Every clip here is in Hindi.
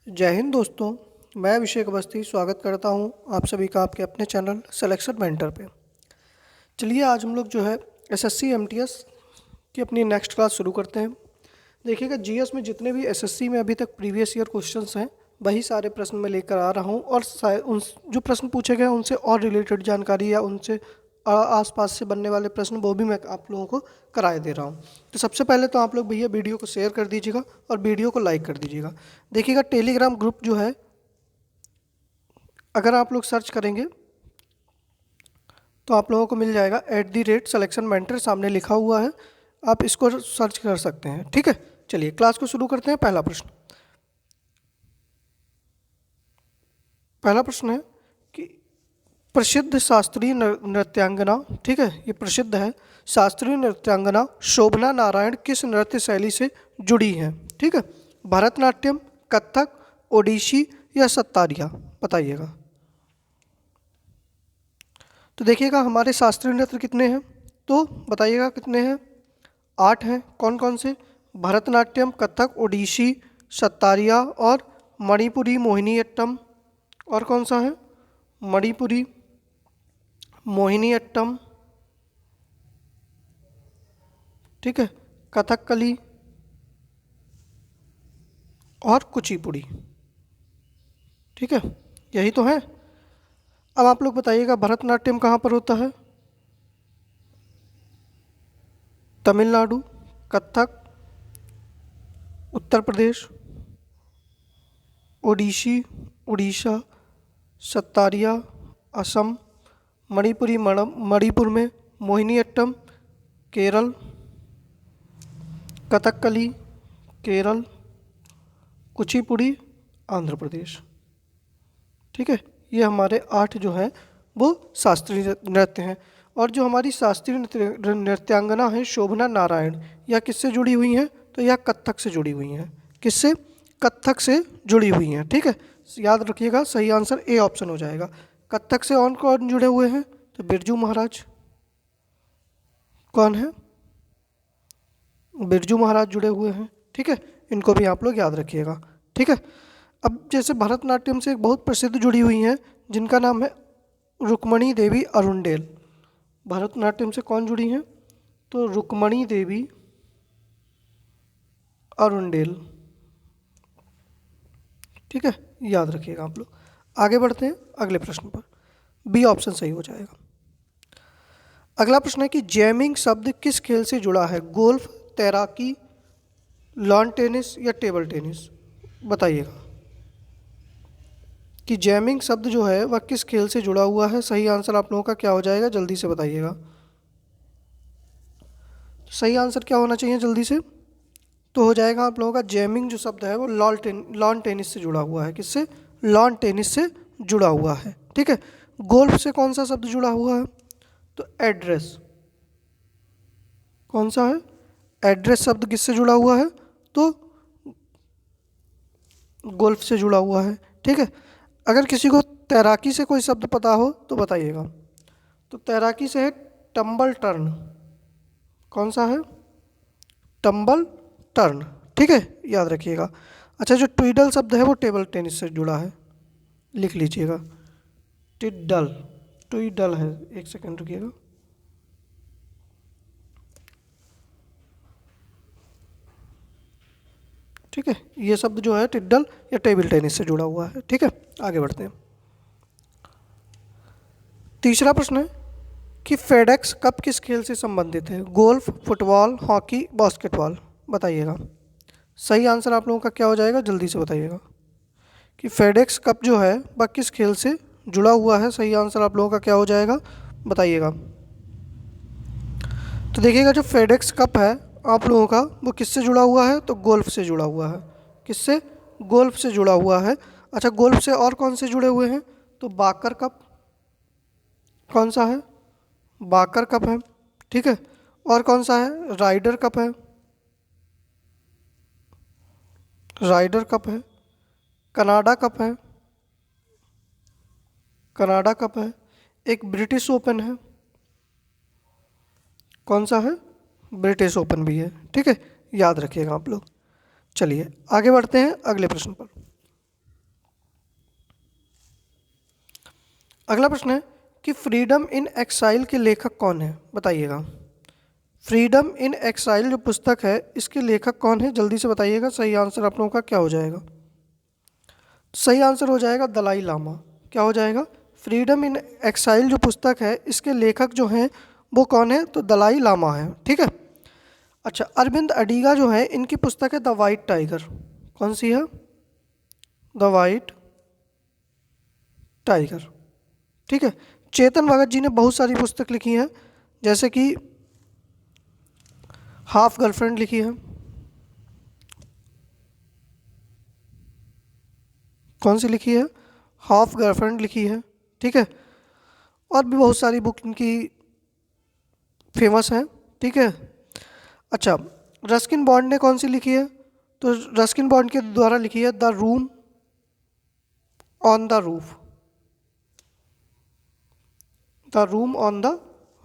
जय हिंद दोस्तों। मैं अभिषेक अवस्थी स्वागत करता हूं आप सभी का आपके अपने चैनल सिलेक्शन मेंटर पे। चलिए आज हम लोग जो है एसएससी एमटीएस की अपनी नेक्स्ट क्लास शुरू करते हैं। देखिएगा जीएस में जितने भी एसएससी में अभी तक प्रीवियस ईयर क्वेश्चंस हैं वही सारे प्रश्न मैं लेकर आ रहा हूं और उन जो प्रश्न पूछे गए हैं उनसे और रिलेटेड जानकारी या उनसे आसपास से बनने वाले प्रश्न वो भी मैं आप लोगों को कराए दे रहा हूं। तो सबसे पहले तो आप लोग भैया वीडियो को शेयर कर दीजिएगा और वीडियो को लाइक कर दीजिएगा। देखिएगा टेलीग्राम ग्रुप जो है अगर आप लोग सर्च करेंगे तो आप लोगों को मिल जाएगा @selection mentor सामने लिखा हुआ है, आप इसको सर्च कर सकते हैं। ठीक है, चलिए क्लास को शुरू करते हैं। पहला प्रश्न है कि प्रसिद्ध शास्त्रीय नृत्यांगना, ठीक है ये प्रसिद्ध है, शास्त्रीय नृत्यांगना शोभना नारायण किस नृत्य शैली से जुड़ी हैं? ठीक है, भरतनाट्यम, कथक, ओडिसी या सत्तारिया, बताइएगा। तो देखिएगा हमारे शास्त्रीय नृत्य कितने हैं, तो बताइएगा कितने हैं। 8 हैं। कौन कौन से? भरतनाट्यम, कथक, ओडिसी, सत्तारिया और मणिपुरी मोहिनीअट्टम। और कौन सा है? मणिपुरी मोहिनीअट्टम, ठीक है, कथकली और कुचिपुड़ी। ठीक है, यही तो है। अब आप लोग बताइएगा भरतनाट्यम कहाँ पर होता है? तमिलनाडु, कथक उत्तर प्रदेश, ओडिसी उड़ीसा, सत्तारिया असम, मणिपुरी मणिपुर में, मोहिनीअट्टम केरल, कथकली केरल, कुचिपुड़ी आंध्र प्रदेश। ठीक है, ये हमारे 8 जो हैं वो शास्त्रीय नृत्य हैं। और जो हमारी शास्त्रीय नृत्यांगना है शोभना नारायण, यह किससे जुड़ी हुई हैं? तो यह कथक से जुड़ी हुई हैं। किससे? कथक से जुड़ी हुई हैं। ठीक है, याद रखिएगा, सही आंसर ए ऑप्शन हो जाएगा। कथक से और कौन जुड़े हुए हैं? तो बिरजू महाराज। कौन है? बिरजू महाराज जुड़े हुए हैं। ठीक है, इनको भी आप लोग याद रखिएगा। ठीक है, अब जैसे भरतनाट्यम से एक बहुत प्रसिद्ध जुड़ी हुई हैं जिनका नाम है रुक्मणी देवी अरुंडेल। भरतनाट्यम से कौन जुड़ी हैं? तो रुक्मणी देवी अरुंडेल। ठीक है, याद रखिएगा आप लोग। आगे बढ़ते हैं अगले प्रश्न पर। बी ऑप्शन सही हो जाएगा। अगला प्रश्न है कि जैमिंग शब्द किस खेल से जुड़ा है? गोल्फ, तैराकी, लॉन टेनिस या टेबल टेनिस, बताइएगा कि जैमिंग शब्द जो है वह किस खेल से जुड़ा हुआ है। सही आंसर आप लोगों का क्या हो जाएगा, जल्दी से बताइएगा। सही आंसर क्या होना चाहिए जल्दी से? तो हो जाएगा आप लोगों का जैमिंग जो शब्द है वो लॉन टेनिस से जुड़ा हुआ है। किससे? लॉन टेनिस से जुड़ा हुआ है। ठीक है, गोल्फ से कौन सा शब्द जुड़ा हुआ है? तो एड्रेस। कौन सा है? एड्रेस शब्द किससे जुड़ा हुआ है? तो गोल्फ से जुड़ा हुआ है। ठीक है, अगर किसी को तैराकी से कोई शब्द पता हो तो बताइएगा। तो तैराकी से है टम्बल टर्न। कौन सा है? Tumble turn. ठीक है, याद रखिएगा। अच्छा, जो ट्विडल शब्द है वो टेबल टेनिस से जुड़ा है, लिख लीजिएगा। टिड्डल, ट्विडल है, एक सेकंड रुकिएगा। ठीक है, ये शब्द जो है टिड्डल या टेबल टेनिस से जुड़ा हुआ है। ठीक है, आगे बढ़ते हैं। तीसरा प्रश्न है कि फेडेक्स कप किस खेल से संबंधित है? गोल्फ, फुटबॉल, हॉकी, बास्केटबॉल, बताइएगा। सही आंसर आप लोगों का क्या हो जाएगा, जल्दी से बताइएगा कि फेडेक्स कप जो है वह किस खेल से जुड़ा हुआ है। सही आंसर आप लोगों का क्या हो जाएगा, बताइएगा। तो देखिएगा जो फेडेक्स कप है आप लोगों का वो किससे जुड़ा हुआ है? तो गोल्फ से जुड़ा हुआ है। किससे? गोल्फ से जुड़ा हुआ है। अच्छा, गोल्फ से और कौन से जुड़े हुए हैं? तो बाकर कप। कौन सा है? बाकर कप है। ठीक है, और कौन सा है? राइडर कप है। राइडर कप है। कनाडा कप है। कनाडा कप है। एक ब्रिटिश ओपन है। कौन सा है? ब्रिटिश ओपन भी है। ठीक है, याद रखिएगा आप लोग। चलिए आगे बढ़ते हैं अगले प्रश्न पर। अगला प्रश्न है कि फ्रीडम इन एक्साइल के लेखक कौन है, बताइएगा। फ्रीडम इन एक्साइल जो पुस्तक है इसके लेखक कौन है, जल्दी से बताइएगा। सही आंसर आप लोगों का क्या हो जाएगा? सही आंसर हो जाएगा दलाई लामा। क्या हो जाएगा? फ्रीडम इन एक्साइल जो पुस्तक है इसके लेखक जो हैं वो कौन है, तो दलाई लामा है। ठीक है। अच्छा, अरविंद अडीगा जो है इनकी पुस्तक है द वाइट टाइगर। कौन सी है? The white tiger. ठीक है। चेतन भगत जी ने बहुत सारी पुस्तक लिखी हैं, जैसे कि हाफ गर्लफ्रेंड लिखी है। कौन सी लिखी है? हाफ गर्लफ्रेंड लिखी है। ठीक है। और भी बहुत सारी बुक इनकी फेमस हैं। ठीक है। अच्छा, रस्किन बॉन्ड ने कौन सी लिखी है, तो रस्किन बॉन्ड के द्वारा लिखी है the room on the roof. The room on the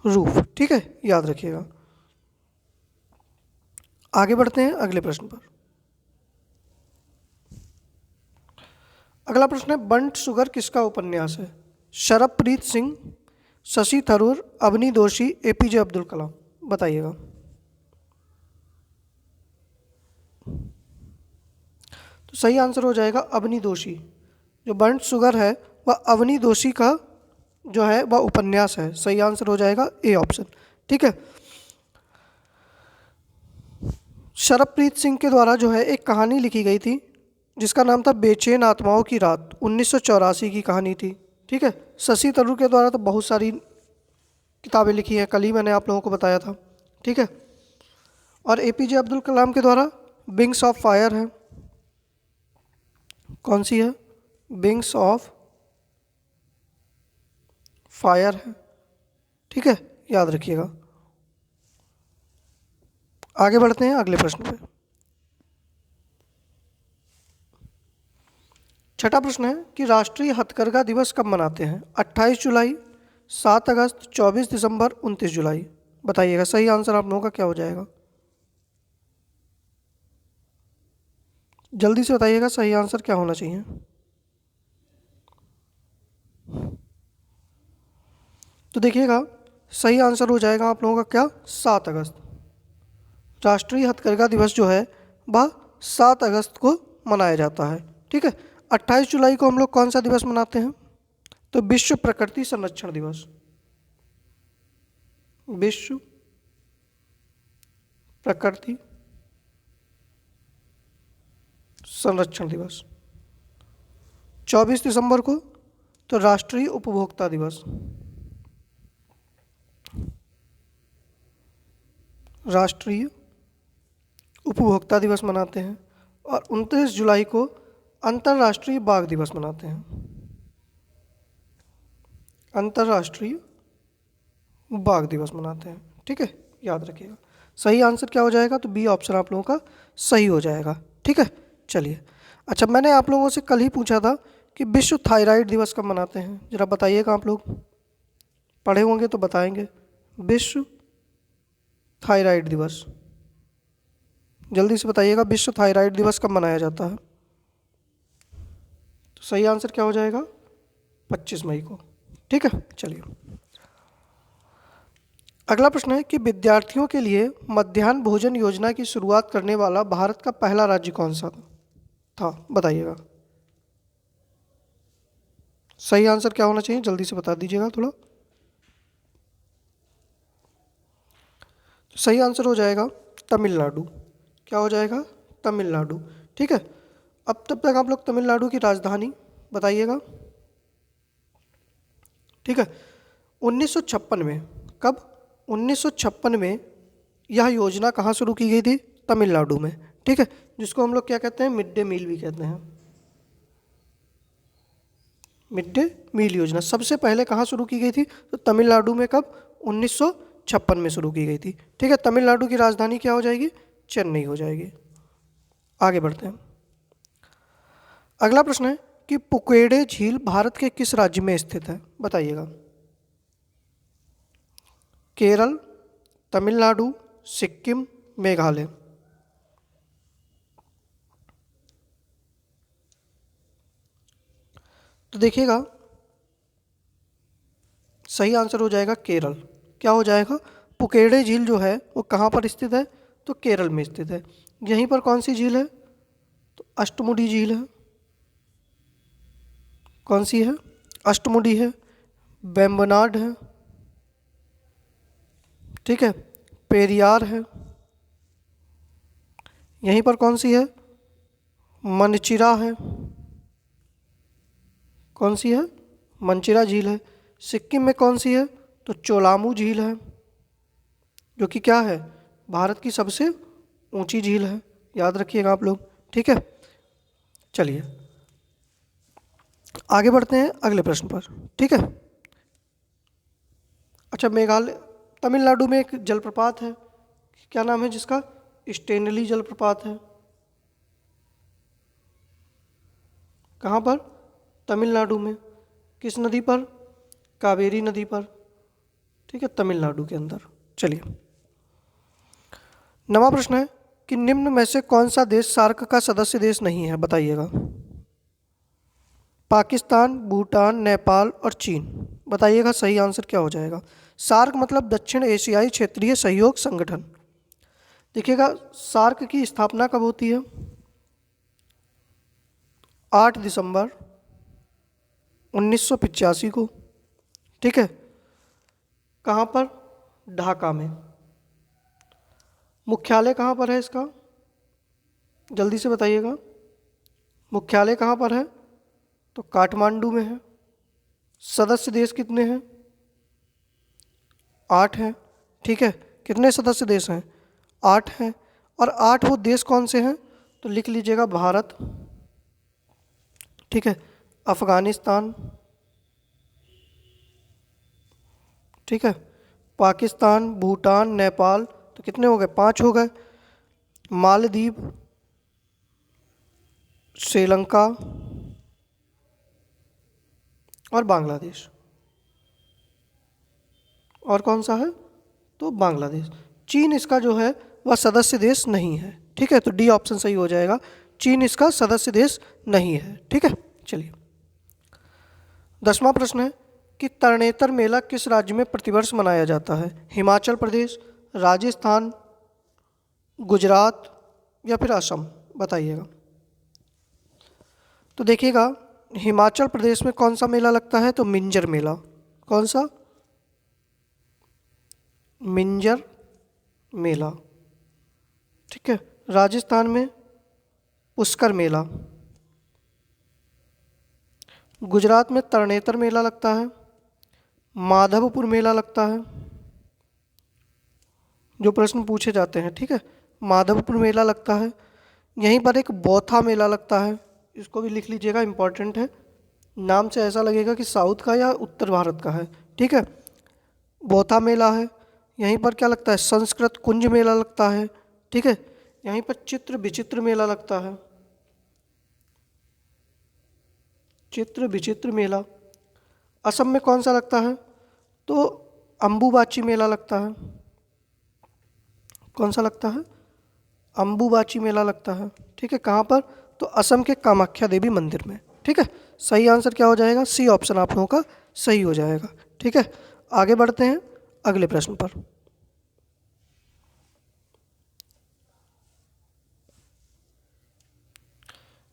roof. ठीक है, याद रखिएगा। आगे बढ़ते हैं अगले प्रश्न पर। अगला प्रश्न है बंट शुगर किसका उपन्यास है? शरदप्रीत सिंह, शशि थरूर, अवनी दोषी, एपीजे अब्दुल कलाम। बताइएगा। तो सही आंसर हो जाएगा अवनी दोषी। जो बंट शुगर है वह अवनी दोषी का जो है वह उपन्यास है। सही आंसर हो जाएगा ए ऑप्शन। ठीक है। शरदप्रीत सिंह के द्वारा जो है एक कहानी लिखी गई थी जिसका नाम था बेचैन आत्माओं की रात, 1984 की कहानी थी। ठीक है। शशि थरूर के द्वारा तो बहुत सारी किताबें लिखी हैं, कल ही मैंने आप लोगों को बताया था। ठीक है। और एपीजे अब्दुल कलाम के द्वारा विंग्स ऑफ फायर है। कौन सी है? विंग्स ऑफ फायर है। ठीक है, याद रखिएगा। आगे बढ़ते हैं अगले प्रश्न पे। छठा प्रश्न है कि राष्ट्रीय हथकरघा दिवस कब मनाते हैं? 28 जुलाई, 7 अगस्त, 24 दिसंबर, 29 जुलाई। बताइएगा। सही आंसर आप लोगों का क्या हो जाएगा? जल्दी से बताइएगा, सही आंसर क्या होना चाहिए? तो देखिएगा, सही आंसर हो जाएगा आप लोगों का क्या? 7 अगस्त। राष्ट्रीय हथकरघा दिवस जो है वह 7 अगस्त को मनाया जाता है। ठीक है। 28 जुलाई को हम लोग कौन सा दिवस मनाते हैं? तो विश्व प्रकृति संरक्षण दिवस। विश्व प्रकृति संरक्षण दिवस। 24 दिसंबर को तो राष्ट्रीय उपभोक्ता दिवस। राष्ट्रीय उपभोक्ता दिवस मनाते हैं। और 29 जुलाई को अंतर्राष्ट्रीय बाघ दिवस मनाते हैं। अंतर्राष्ट्रीय बाघ दिवस मनाते हैं। ठीक है, याद रखिएगा। सही आंसर क्या हो जाएगा? तो बी ऑप्शन आप लोगों का सही हो जाएगा। ठीक है, चलिए। अच्छा, मैंने आप लोगों से कल ही पूछा था कि विश्व थायराइड दिवस कब मनाते हैं, जरा बताइएगा। आप लोग पढ़े होंगे तो बताएंगे। विश्व थायराइड दिवस, जल्दी से बताइएगा, विश्व थायराइड दिवस कब मनाया जाता है? तो सही आंसर क्या हो जाएगा? 25 मई को। ठीक है, चलिए। अगला प्रश्न है कि विद्यार्थियों के लिए मध्याह्न भोजन योजना की शुरुआत करने वाला भारत का पहला राज्य कौन सा था? बताइएगा। सही आंसर क्या होना चाहिए, जल्दी से बता दीजिएगा थोड़ा। सही आंसर हो जाएगा तमिलनाडु। क्या हो जाएगा? तमिलनाडु। ठीक है। अब तब तक आप लोग तमिलनाडु की राजधानी बताइएगा। ठीक है। 1956 में, कब? 1956 में यह योजना कहाँ शुरू की गई थी? तमिलनाडु में। ठीक है, जिसको हम लोग क्या कहते हैं? मिड डे मील भी कहते हैं। मिड डे मील योजना सबसे पहले कहाँ शुरू की गई थी? तो तमिलनाडु में। कब? 1956 में शुरू की गई थी। ठीक है। तमिलनाडु की राजधानी क्या हो जाएगी? चेन्नई हो जाएगी। आगे बढ़ते हैं। अगला प्रश्न है कि पुकेडे झील भारत के किस राज्य में स्थित है? बताइएगा। केरल, तमिलनाडु, सिक्किम, मेघालय। तो देखिएगा, सही आंसर हो जाएगा केरल। क्या हो जाएगा? पुकेड़े झील जो है वो कहाँ पर स्थित है? तो केरल में स्थित है। यहीं पर कौन सी झील है? तो अष्टमुडी झील है। कौन सी है? अष्टमुडी है। वेम्बनाड है, ठीक है, पेरियार है। यहीं पर कौन सी है? मनचिरा है। कौन सी है? मनचिरा झील है। सिक्किम में कौन सी है? तो चोलामू झील है, जो कि क्या है? भारत की सबसे ऊंची झील है। याद रखिएगा आप लोग, ठीक है। चलिए आगे बढ़ते हैं अगले प्रश्न पर, ठीक है। अच्छा, मेघालय, तमिलनाडु में एक जलप्रपात है, क्या नाम है जिसका? स्टेनली जलप्रपात है। कहाँ पर? तमिलनाडु में। किस नदी पर? कावेरी नदी पर, ठीक है, तमिलनाडु के अंदर। चलिए नवा प्रश्न है कि निम्न में से कौन सा देश सार्क का सदस्य देश नहीं है? बताइएगा। पाकिस्तान, भूटान, नेपाल और चीन। बताइएगा सही आंसर क्या हो जाएगा। सार्क मतलब दक्षिण एशियाई क्षेत्रीय सहयोग संगठन। देखिएगा सार्क की स्थापना कब होती है? 8 दिसंबर 1985 को, ठीक है। कहाँ पर? ढाका में। मुख्यालय कहाँ पर है इसका? जल्दी से बताइएगा, मुख्यालय कहाँ पर है? तो काठमांडू में है। सदस्य देश कितने हैं? 8 हैं, ठीक है। कितने सदस्य देश हैं? 8 हैं। और 8 वो देश कौन से हैं? तो लिख लीजिएगा, भारत, ठीक है, अफगानिस्तान, ठीक है, पाकिस्तान, भूटान, नेपाल, तो कितने हो गए? 5 हो गए। मालदीव, श्रीलंका और बांग्लादेश। और कौन सा है? तो बांग्लादेश। चीन इसका जो है वह सदस्य देश नहीं है, ठीक है। तो डी ऑप्शन सही हो जाएगा, चीन इसका सदस्य देश नहीं है, ठीक है। चलिए 10वां प्रश्न है कि तरणेतर मेला किस राज्य में प्रतिवर्ष मनाया जाता है? हिमाचल प्रदेश, राजस्थान, गुजरात या फिर असम? बताइएगा। तो देखिएगा हिमाचल प्रदेश में कौन सा मेला लगता है? तो मिंजर मेला। कौन सा? मिंजर मेला, ठीक है। राजस्थान में पुष्कर मेला। गुजरात में तरणेतर मेला लगता है। माधवपुर मेला लगता है, जो प्रश्न पूछे जाते हैं, ठीक है। माधवपुर मेला लगता है। यहीं पर एक बौथा मेला लगता है, इसको भी लिख लीजिएगा, इंपॉर्टेंट है। नाम से ऐसा लगेगा कि साउथ का या उत्तर भारत का है, ठीक है। बौथा मेला है। यहीं पर क्या लगता है? संस्कृत कुंज मेला लगता है, ठीक है। यहीं पर चित्र विचित्र मेला लगता है, चित्र विचित्र मेला। असम में कौन सा लगता है? तो अम्बुबाची मेला लगता है। कौन सा लगता है? अम्बुबाची मेला लगता है, ठीक है। कहाँ पर? तो असम के कामाख्या देवी मंदिर में, ठीक है। सही आंसर क्या हो जाएगा? सी ऑप्शन आप लोगों का सही हो जाएगा, ठीक है। आगे बढ़ते हैं अगले प्रश्न पर।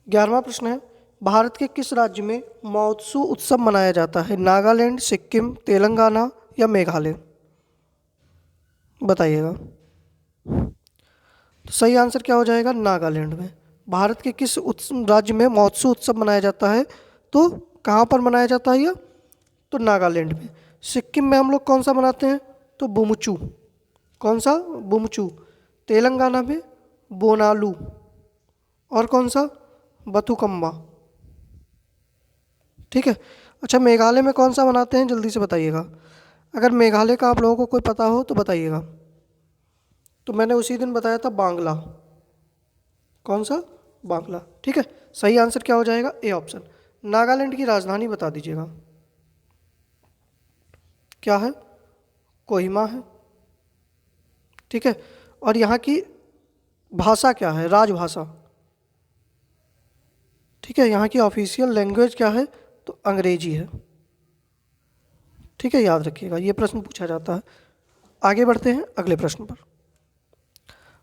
ग्यारहवां प्रश्न है भारत के किस राज्य में महोत्सव उत्सव मनाया जाता है? नागालैंड, सिक्किम, तेलंगाना या मेघालय? बताइएगा। तो सही आंसर क्या हो जाएगा? नागालैंड में। भारत के किस राज्य में महोत्सव उत्सव मनाया जाता है? तो कहाँ पर मनाया जाता है यह? तो नागालैंड में। सिक्किम में हम लोग कौन सा मनाते हैं? तो बुमचू। कौन सा? बुमचू। तेलंगाना में बोनालू। और कौन सा? बथुकम्मा, ठीक है। अच्छा, मेघालय में कौन सा मनाते हैं? जल्दी से बताइएगा। अगर मेघालय का आप लोगों को कोई पता हो तो बताइएगा। तो मैंने उसी दिन बताया था बांग्ला। कौन सा? बांग्ला, ठीक है। सही आंसर क्या हो जाएगा? A option. नागालैंड की राजधानी बता दीजिएगा। क्या है? कोहिमा है, ठीक है। और यहाँ की भाषा क्या है? राजभाषा, ठीक है। यहाँ की ऑफिशियल लैंग्वेज क्या है? तो अंग्रेजी है, ठीक है, याद रखिएगा, ये प्रश्न पूछा जाता है। आगे बढ़ते हैं अगले प्रश्न पर।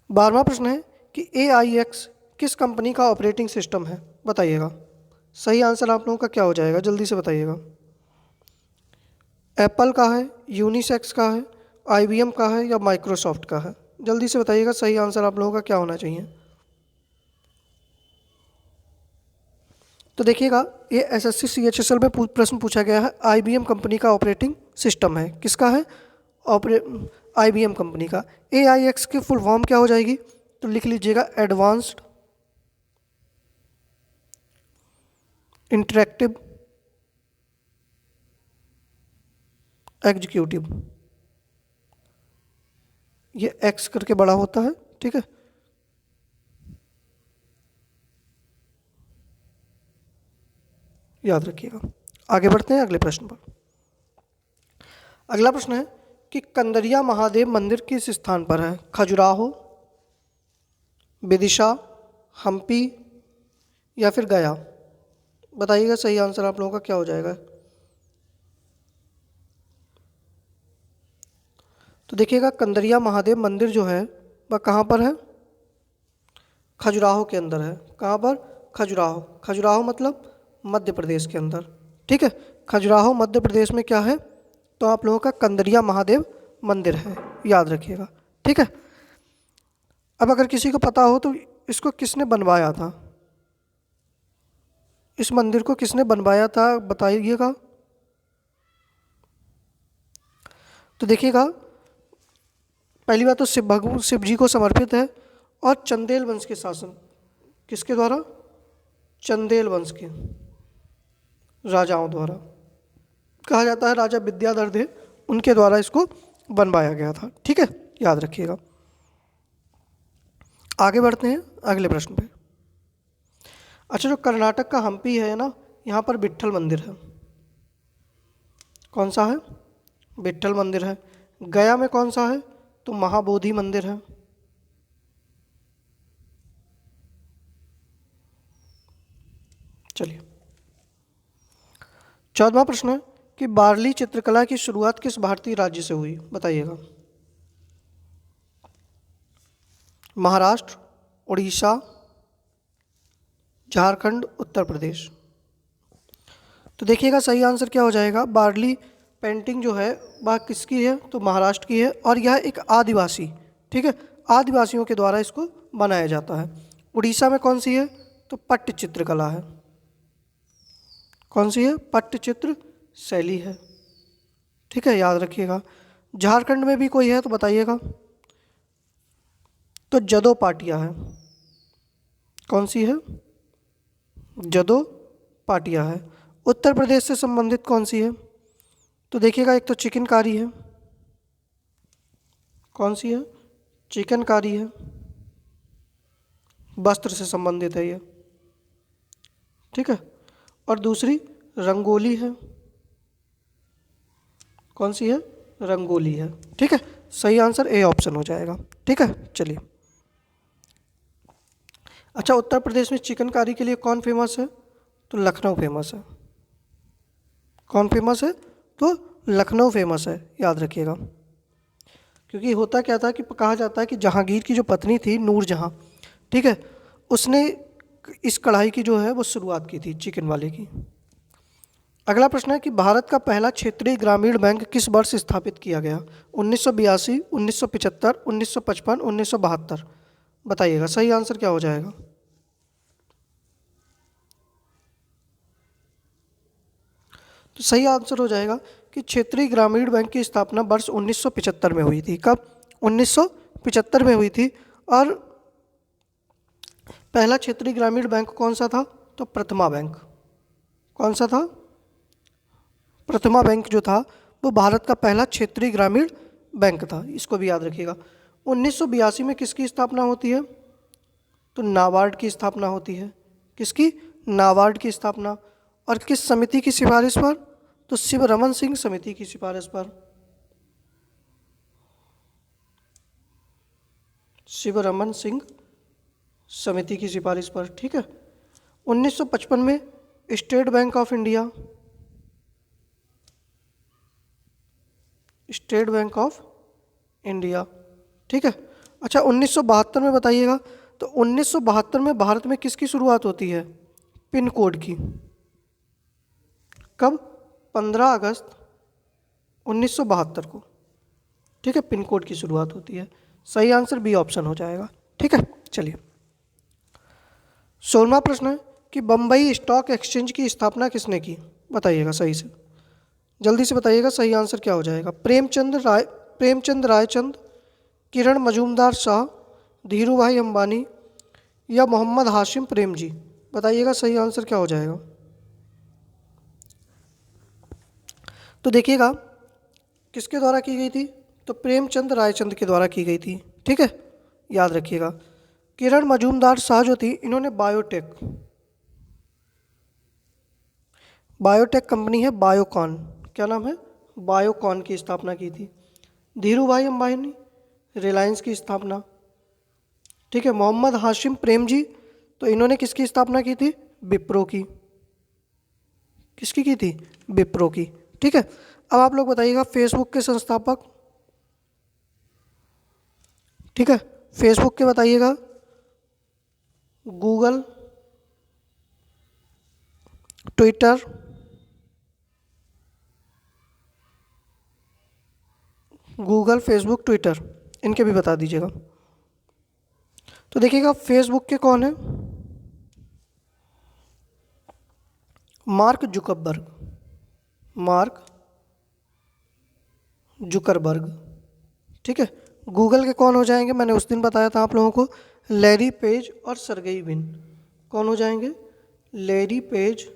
12वां प्रश्न है कि AIX किस कंपनी का ऑपरेटिंग सिस्टम है, बताइएगा। सही आंसर आप लोगों का क्या हो जाएगा, जल्दी से बताइएगा। एप्पल का है, यूनिसेक्स का है, IBM का है या माइक्रोसॉफ्ट का है? जल्दी से बताइएगा, सही आंसर आप लोगों का क्या होना चाहिए। तो देखिएगा, ये SSC CHSL में प्रश्न पूछा गया है, IBM कंपनी का ऑपरेटिंग सिस्टम है। किसका है? IBM कंपनी का। AIX की फुल फॉर्म क्या हो जाएगी? तो लिख लीजिएगा, एडवांस्ड इंटरैक्टिव एग्जीक्यूटिव। ये X करके बड़ा होता है, ठीक है। याद रखिएगा। आगे बढ़ते हैं अगले प्रश्न पर। अगला प्रश्न है कि कंदरिया महादेव मंदिर किस स्थान पर है? खजुराहो, विदिशा, हम्पी या फिर गया? बताइएगा, सही आंसर आप लोगों का क्या हो जाएगा। तो देखिएगा, कंदरिया महादेव मंदिर जो है वह कहाँ पर है? खजुराहो के अंदर है। कहाँ पर? खजुराहो। खजुराहो मतलब मध्य प्रदेश के अंदर, ठीक है। खजुराहो मध्य प्रदेश में क्या है? तो आप लोगों का कंदरिया महादेव मंदिर है, याद रखिएगा, ठीक है। अब अगर किसी को पता हो तो इसको किसने बनवाया था, इस मंदिर को किसने बनवाया था, बताइएगा। तो देखिएगा, पहली बात तो शिव जी को समर्पित है और चंदेल वंश के शासन, किसके द्वारा? चंदेल वंश के राजाओं द्वारा। कहा जाता है राजा विद्याधर थे, उनके द्वारा इसको बनवाया गया था, ठीक है, याद रखिएगा। आगे बढ़ते हैं अगले प्रश्न पे। अच्छा, जो कर्नाटक का हम्पी है ना, यहाँ पर विट्ठल मंदिर है। कौन सा है? विट्ठल मंदिर है। गया में कौन सा है? तो महाबोधि मंदिर है। चलिए, 14वां प्रश्न है कि बार्ली चित्रकला की शुरुआत किस भारतीय राज्य से हुई, बताइएगा। महाराष्ट्र, उड़ीसा, झारखंड, उत्तर प्रदेश? तो देखिएगा, सही आंसर क्या हो जाएगा। बार्ली पेंटिंग जो है वह किसकी है? तो महाराष्ट्र की है, और यह एक आदिवासी, ठीक है, आदिवासियों के द्वारा इसको बनाया जाता है। उड़ीसा में कौन सी है? तो पट्ट चित्रकला है। कौन सी है? पट्टचित्र शैली है, ठीक है, याद रखिएगा। झारखंड में भी कोई है तो बताइएगा। तो जदो पाटिया है। कौन सी है? जदो पाटिया है। उत्तर प्रदेश से संबंधित कौन सी है? तो देखिएगा, एक तो चिकनकारी है। कौन सी है? चिकनकारी है, वस्त्र से संबंधित है ये, ठीक है। और दूसरी रंगोली है। कौन सी है? रंगोली है, ठीक है। सही आंसर ए ऑप्शन हो जाएगा, ठीक है। चलिए, अच्छा, उत्तर प्रदेश में चिकनकारी के लिए कौन फेमस है? तो लखनऊ फेमस है। कौन फेमस है? तो लखनऊ फेमस है, याद रखिएगा। क्योंकि होता क्या था कि कहा जाता है कि जहांगीर की जो पत्नी थी नूरजहां, ठीक है, उसने इस कढ़ाई की जो है वो शुरुआत की थी, चिकन वाले की। अगला प्रश्न है कि भारत का पहला क्षेत्रीय ग्रामीण बैंक किस वर्ष स्थापित किया गया? 1982, 1975, 1955, 1972? बताइएगा, सही आंसर क्या हो जाएगा। तो सही आंसर हो जाएगा कि क्षेत्रीय ग्रामीण बैंक की स्थापना वर्ष 1975 में हुई थी। कब? 1975 में हुई थी। और पहला क्षेत्रीय ग्रामीण बैंक कौन सा था? तो प्रथमा बैंक। कौन सा था? प्रथमा बैंक जो था वो भारत का पहला क्षेत्रीय ग्रामीण बैंक था, इसको भी याद रखिएगा। 1982 में किसकी स्थापना होती है? तो नाबार्ड की स्थापना होती है। किसकी? नाबार्ड की स्थापना। और किस समिति की सिफारिश पर? तो शिवरमन सिंह समिति की सिफारिश पर। शिवरमन सिंह समिति की सिफारिश पर, ठीक है। 1955 में state bank of India, state bank of India. ठीक है। अच्छा 1972 में बताइएगा, तो 1972 में भारत में किसकी शुरुआत होती है? पिन कोड की। कब? 15 अगस्त 1972 को। ठीक है, पिन कोड की शुरुआत होती है। सही आंसर बी ऑप्शन हो जाएगा। ठीक है, चलिए 16वां प्रश्न है कि बम्बई स्टॉक एक्सचेंज की स्थापना किसने की? बताइएगा सही से, जल्दी से बताइएगा सही आंसर क्या हो जाएगा। प्रेमचंद रायचंद, किरण मजूमदार शाह, धीरू भाई अंबानी या मोहम्मद हाशिम प्रेमजी? बताइएगा सही आंसर क्या हो जाएगा। तो देखिएगा किसके द्वारा की गई थी, तो प्रेमचंद रायचंद के द्वारा की गई थी। ठीक है, याद रखिएगा। किरण मजूमदार शाह जो थी, इन्होंने बायोटेक कंपनी है बायोकॉन, क्या नाम है, बायोकॉन की स्थापना की थी। धीरू भाई अंबानी, रिलायंस की स्थापना। ठीक है, मोहम्मद हाशिम प्रेमजी, तो इन्होंने किसकी स्थापना की थी? विप्रो की। किसकी की थी? विप्रो की। ठीक है, अब आप लोग बताइएगा फेसबुक के संस्थापक। ठीक है, फेसबुक के बताइएगा। गूगल, ट्विटर, फेसबुक, ट्विटर, इनके भी बता दीजिएगा। तो देखिएगा फेसबुक के कौन है? Mark Zuckerberg. ठीक है, गूगल के कौन हो जाएंगे? मैंने उस दिन बताया था आप लोगों को, लैरी पेज और सरगेई बिन। कौन हो जाएंगे? लैरी पेज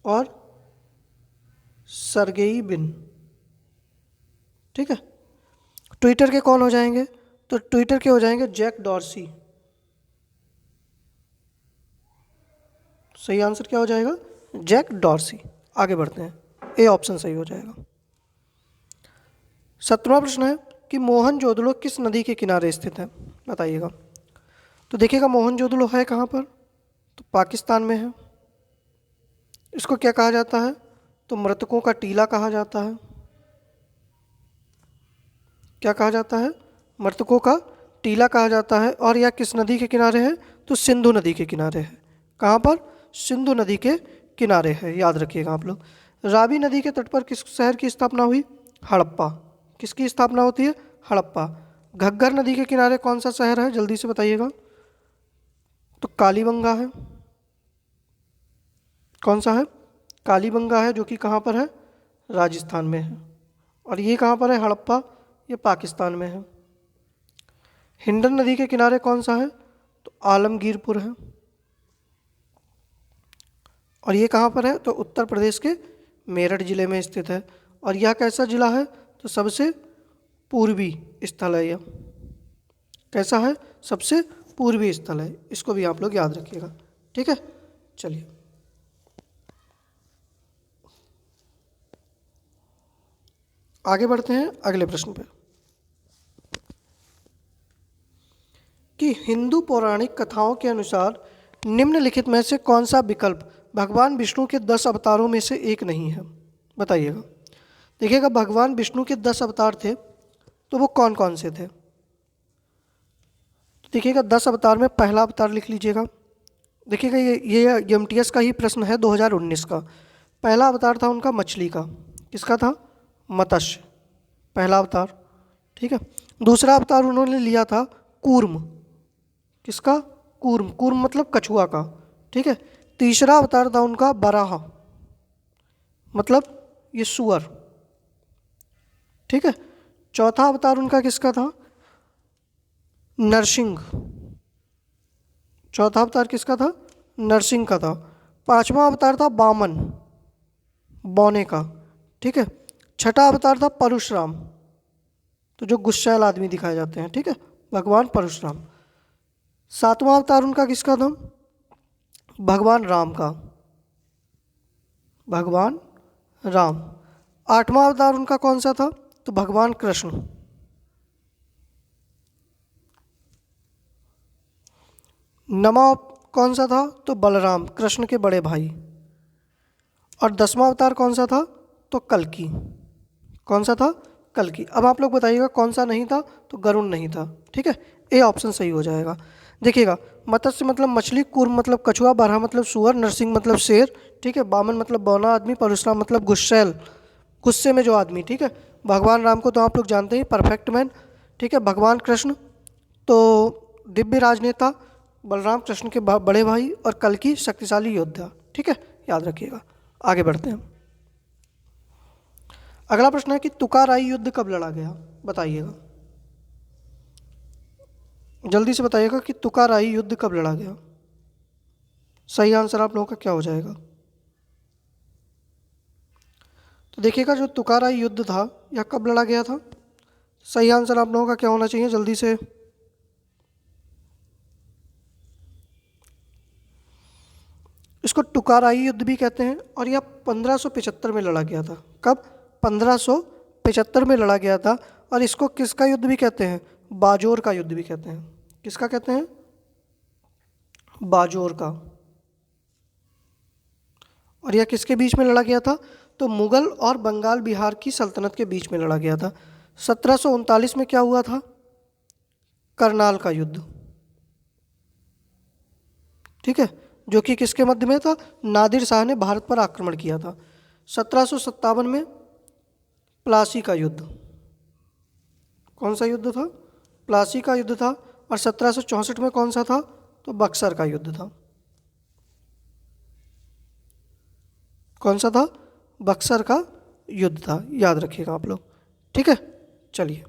और सरगेई बिन। ठीक है, ट्विटर के कौन हो जाएंगे? तो ट्विटर के हो जाएंगे जैक डॉर्सी। सही आंसर क्या हो जाएगा? Jack Dorsey. आगे बढ़ते हैं, ए ऑप्शन सही हो जाएगा। 17वां प्रश्न है कि मोहनजोदड़ो किस नदी के किनारे स्थित है? बताइएगा। तो देखिएगा मोहनजोदड़ो है कहाँ पर? तो पाकिस्तान में है। इसको क्या कहा जाता है? तो मृतकों का टीला कहा जाता है। क्या कहा जाता है? मृतकों का टीला कहा जाता है। और यह किस नदी के किनारे है? तो सिंधु नदी के किनारे है। कहाँ पर? सिंधु नदी के किनारे है, याद रखिएगा आप लोग। रावी नदी के तट पर किस शहर की स्थापना हुई? हड़प्पा। किसकी स्थापना होती है? हड़प्पा। घग्गर नदी के किनारे कौन सा शहर है? जल्दी से बताइएगा। तो कालीबंगा है। कौन सा है? कालीबंगा है, जो कि कहाँ पर है? राजस्थान में है। और ये कहाँ पर है? हड़प्पा, ये पाकिस्तान में है। हिंडन नदी के किनारे कौन सा है? तो आलमगीरपुर है। और ये कहाँ पर है? तो उत्तर प्रदेश के मेरठ जिले में स्थित है। और यह कैसा जिला है? तो सबसे पूर्वी स्थल है यह। कैसा है? सबसे पूर्वी स्थल है। इसको भी आप लोग याद रखिएगा। ठीक है, चलिए आगे बढ़ते हैं अगले प्रश्न पर कि हिंदू पौराणिक कथाओं के अनुसार निम्नलिखित में से कौन सा विकल्प भगवान विष्णु के 10 अवतारों में से एक नहीं है? बताइएगा। देखिएगा भगवान विष्णु के 10 अवतार थे, तो वो कौन कौन से थे? देखिएगा 10 अवतार में पहला अवतार लिख लीजिएगा। देखिएगा ये एमटीएस का ही प्रश्न है 2019 का। पहला अवतार था उनका मछली का। किसका था? मत्स्य, पहला अवतार। ठीक है, दूसरा अवतार उन्होंने लिया था कूर्म। किसका? कूर्म। कूर्म मतलब कछुआ का। ठीक है, तीसरा अवतार था उनका बराह, मतलब ये सुअर। ठीक है, चौथा अवतार उनका किसका था? नरसिंह। चौथा अवतार किसका था? नरसिंह का था। पांचवा अवतार था वामन, बौने का। ठीक है, छठा अवतार था परशुराम, तो जो गुस्सैल आदमी दिखाए जाते हैं। ठीक है, भगवान परशुराम। सातवां अवतार उनका किसका था? भगवान राम का, भगवान राम। आठवां अवतार उनका कौन सा था? तो भगवान कृष्ण। नौवां कौन सा था? तो बलराम, कृष्ण के बड़े भाई। और 10वां अवतार कौन सा था? तो कल्कि। कौन सा था? कल्कि। अब आप लोग बताइएगा कौन सा नहीं था? तो गरुड़ नहीं था। ठीक है, ए ऑप्शन सही हो जाएगा। देखिएगा, मत्स्य मतलब मछली, कूर्म मतलब कछुआ, बरहा मतलब सुअर, नरसिंह मतलब शेर, ठीक है, बामन मतलब बौना आदमी, परशुराम मतलब गुस्सैल, गुस्से में जो आदमी, ठीक है। भगवान राम को तो आप लोग जानते ही, परफेक्ट मैन, ठीक है। भगवान कृष्ण तो दिव्य राजनेता, बलराम कृष्ण के बड़े भाई, और कल्कि शक्तिशाली योद्धा, ठीक है, याद रखिएगा। आगे बढ़ते हैं। अगला प्रश्न है कि तुकाराई युद्ध कब लड़ा गया? बताइएगा, जल्दी से बताइएगा कि तुकाराई युद्ध कब लड़ा गया। सही आंसर आप लोगों का क्या हो जाएगा? तो देखिएगा, जो तुकाराई युद्ध था यह कब लड़ा गया था? सही आंसर आप लोगों का क्या होना चाहिए? जल्दी से। इसको तुकाराई युद्ध भी कहते हैं, और यह 1575 में लड़ा गया था। कब? 1575 में लड़ा गया था। और इसको किसका युद्ध भी कहते हैं? बाजोर का युद्ध भी कहते हैं। किसका कहते हैं? बाजोर का। और यह किसके बीच में लड़ा गया था? तो मुगल और बंगाल बिहार की सल्तनत के बीच में लड़ा गया था। 1739 में क्या हुआ था? करनाल का युद्ध, ठीक है, जो कि किसके मध्य में था? नादिर शाह ने भारत पर आक्रमण किया था। 1757 में प्लासी का युद्ध। कौन सा युद्ध था? प्लासी का युद्ध था। और 1764 में कौन सा था? तो बक्सर का युद्ध था। कौन सा था? बक्सर का युद्ध था, याद रखिएगा आप लोग, ठीक है। चलिए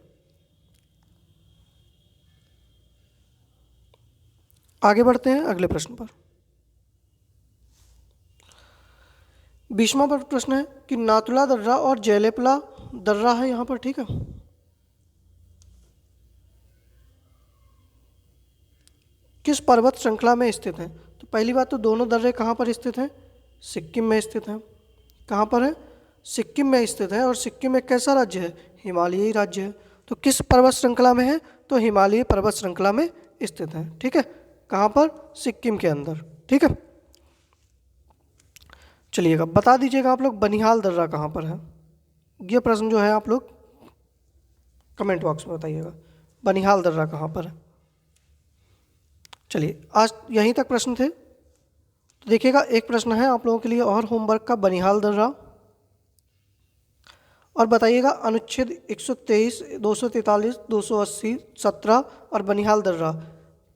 आगे बढ़ते हैं अगले प्रश्न पर। 20वां पर प्रश्न है कि नाथुला दर्रा और जयलेपला दर्रा है यहाँ पर, ठीक है। किस पर्वत श्रृंखला में स्थित हैं? तो पहली बात तो दोनों दर्रे कहाँ पर स्थित हैं? सिक्किम में स्थित हैं। कहाँ पर है? सिक्किम में स्थित है। और सिक्किम एक कैसा राज्य है? हिमालयी राज्य है। तो किस पर्वत श्रृंखला में है? तो हिमालयी पर्वत श्रृंखला में स्थित है, ठीक है। कहाँ पर? सिक्किम के अंदर, ठीक है। चलिएगा, बता दीजिएगा आप लोग बनिहाल दर्रा कहाँ पर है। ये प्रश्न जो है आप लोग कमेंट बॉक्स में बताइएगा, बनिहाल दर्रा कहाँ पर है। चलिए, आज यहीं तक प्रश्न थे। तो देखिएगा, एक प्रश्न है आप लोगों के लिए और होमवर्क का, बनिहाल दर्रा। और बताइएगा अनुच्छेद 123, 243, 280, 17 और बनिहाल दर्रा,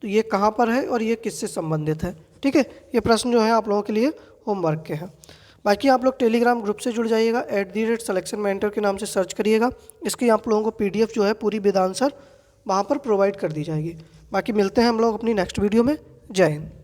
तो ये कहाँ पर है और ये किससे संबंधित है, ठीक है। ये प्रश्न जो है आप लोगों के लिए होमवर्क के हैं। बाकी आप लोग टेलीग्राम ग्रुप से जुड़ जाइएगा, @selection mentor के नाम से सर्च करिएगा। इसकी आप लोगों को PDF जो है पूरी विद आंसर वहाँ पर प्रोवाइड कर दी जाएगी। बाकी मिलते हैं हम लोग अपनी नेक्स्ट वीडियो में। जय हिंद।